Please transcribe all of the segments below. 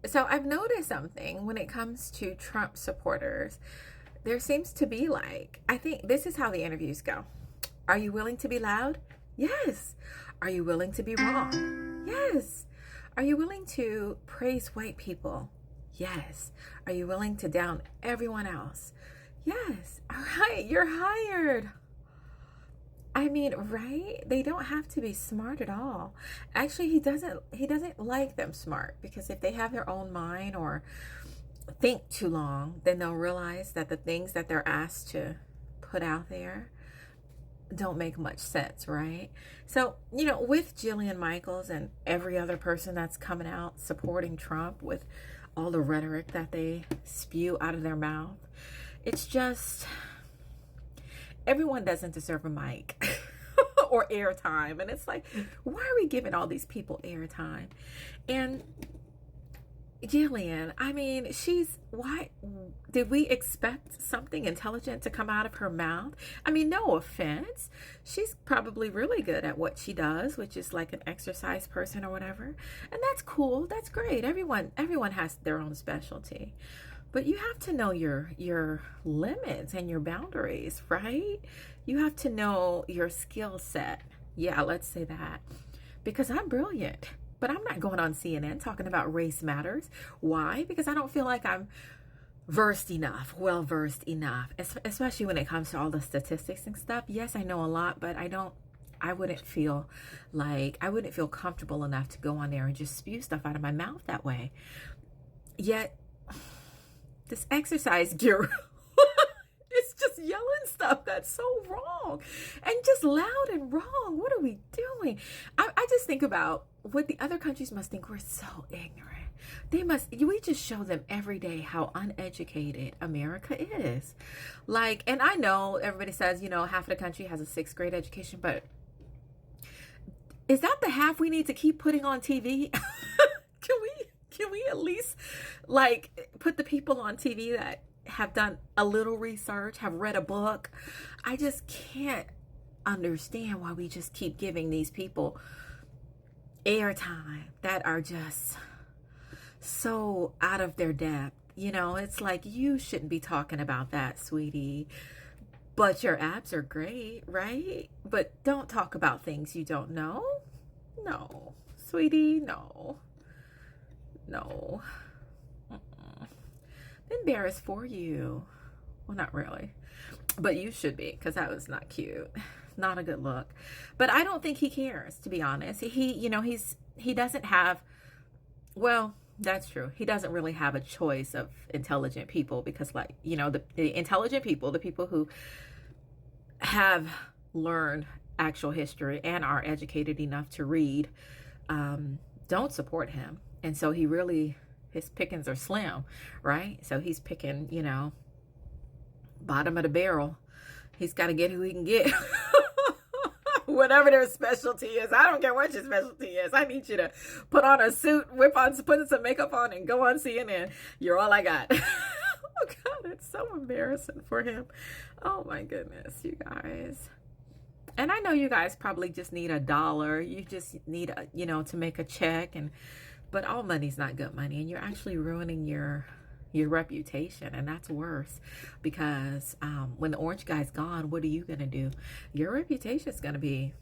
So I've noticed something when it comes to Trump supporters. There seems to be like, I think this is how the interviews go. Are you willing to be loud? Yes. Are you willing to be wrong? Yes. Are you willing to praise white people? Yes. Are you willing to down everyone else? Yes. All right, you're hired. I mean, right? They don't have to be smart at all. Actually, he doesn't like them smart because if they have their own mind or think too long, then they'll realize that the things that they're asked to put out there don't make much sense, right? So, with Jillian Michaels and every other person that's coming out supporting Trump with all the rhetoric that they spew out of their mouth, it's just everyone doesn't deserve a mic or airtime. And it's like, why are we giving all these people airtime? And Jillian, I mean, why did we expect something intelligent to come out of her mouth? I mean, no offense. She's probably really good at what she does, which is like an exercise person or whatever. And that's cool. That's great. Everyone has their own specialty. But you have to know your limits and your boundaries, right? You have to know your skill set. Yeah, let's say that. Because I'm brilliant. But I'm not going on CNN talking about race matters. Why? Because I don't feel like I'm well versed enough, especially when it comes to all the statistics and stuff. Yes, I know a lot, but I wouldn't feel comfortable enough to go on there and just spew stuff out of my mouth that way. Yet, this exercise guru is just yelling stuff that's so wrong and just loud and wrong. What are we doing? I just think about what the other countries must think we're so ignorant. We just show them every day how uneducated America is. Like, and I know everybody says, half of the country has a 6th grade education, but is that the half we need to keep putting on TV? Can we at least like put the people on TV that have done a little research, have read a book? I just can't understand why we just keep giving these people airtime that are just so out of their depth. It's like, you shouldn't be talking about that, sweetie. But your abs are great, right? But don't talk about things you don't know. No, sweetie, no. No. Mm-mm. Embarrassed for you. Well, not really. But you should be, because that was not cute. Not a good look. But I don't think he cares, to be honest. He doesn't have, well, that's true. He doesn't really have a choice of intelligent people because, like, the intelligent people, the people who have learned actual history and are educated enough to read, don't support him. And so his pickings are slim, right? So he's picking, bottom of the barrel. He's got to get who he can get. Whatever their specialty is. I don't care what your specialty is. I need you to put on a suit, put some makeup on, and go on CNN. You're all I got. Oh, God, it's so embarrassing for him. Oh, my goodness, you guys. And I know you guys probably just need $1. You just need, to make a check. But all money's not good money. And you're actually ruining your reputation, and that's worse because when the orange guy's gone, what are you gonna do? Your reputation is gonna be,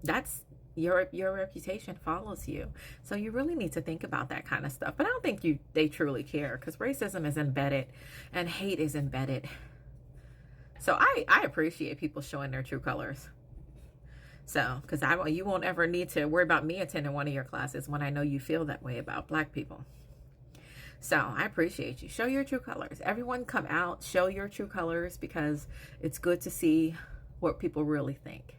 that's your reputation follows you. So you really need to think about that kind of stuff. But I don't think they truly care, because racism is embedded and hate is embedded. So I appreciate people showing their true colors. So, because you won't ever need to worry about me attending one of your classes when I know you feel that way about Black people. So I appreciate you. Show your true colors. Everyone come out, show your true colors, because it's good to see what people really think.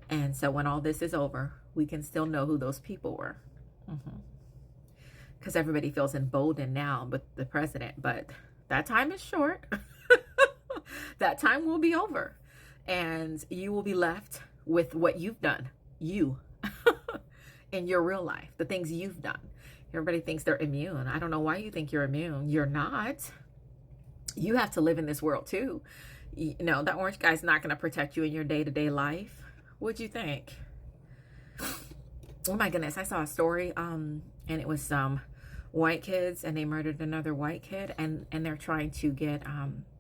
And so when all this is over, we can still know who those people were. Because everybody feels emboldened now with the president. But that time is short. That time will be over. And you will be left with what you've done. You. In your real life. The things you've done. Everybody thinks they're immune. I don't know why you think you're immune. You're not. You have to live in this world too. That orange guy's not going to protect you in your day-to-day life. What'd you think? Oh my goodness. I saw a story, and it was some white kids and they murdered another white kid, and they're trying to get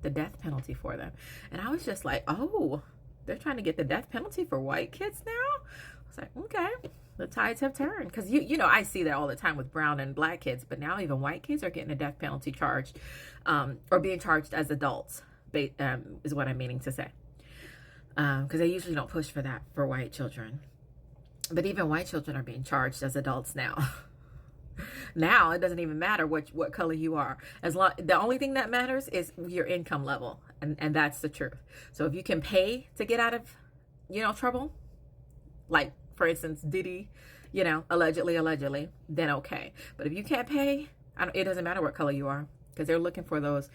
the death penalty for them. And I was just like, oh, they're trying to get the death penalty for white kids now? I was like, okay, the tides have turned. Because you know, I see that all the time with brown and black kids, but now even white kids are getting a death penalty charged, or being charged as adults, is what I'm meaning to say. Because they usually don't push for that for white children. But even white children are being charged as adults now. Now it doesn't even matter what color you are. The only thing that matters is your income level, and that's the truth. So if you can pay to get out of, trouble, like for instance Diddy, allegedly, then okay. But if you can't pay, it doesn't matter what color you are, because they're looking for those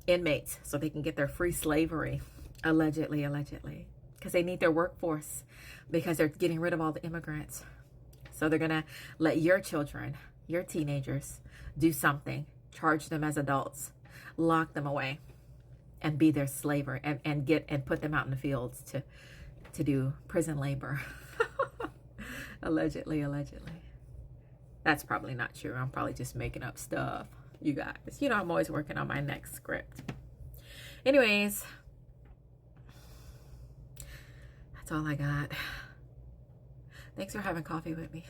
inmates so they can get their free slavery, allegedly, because they need their workforce, because they're getting rid of all the immigrants. So they're going to let your children, your teenagers, do something, charge them as adults, lock them away, and be their slaver, and put them out in the fields to do prison labor. Allegedly. That's probably not true. I'm probably just making up stuff, you guys. I'm always working on my next script. Anyways, that's all I got. Thanks for having coffee with me.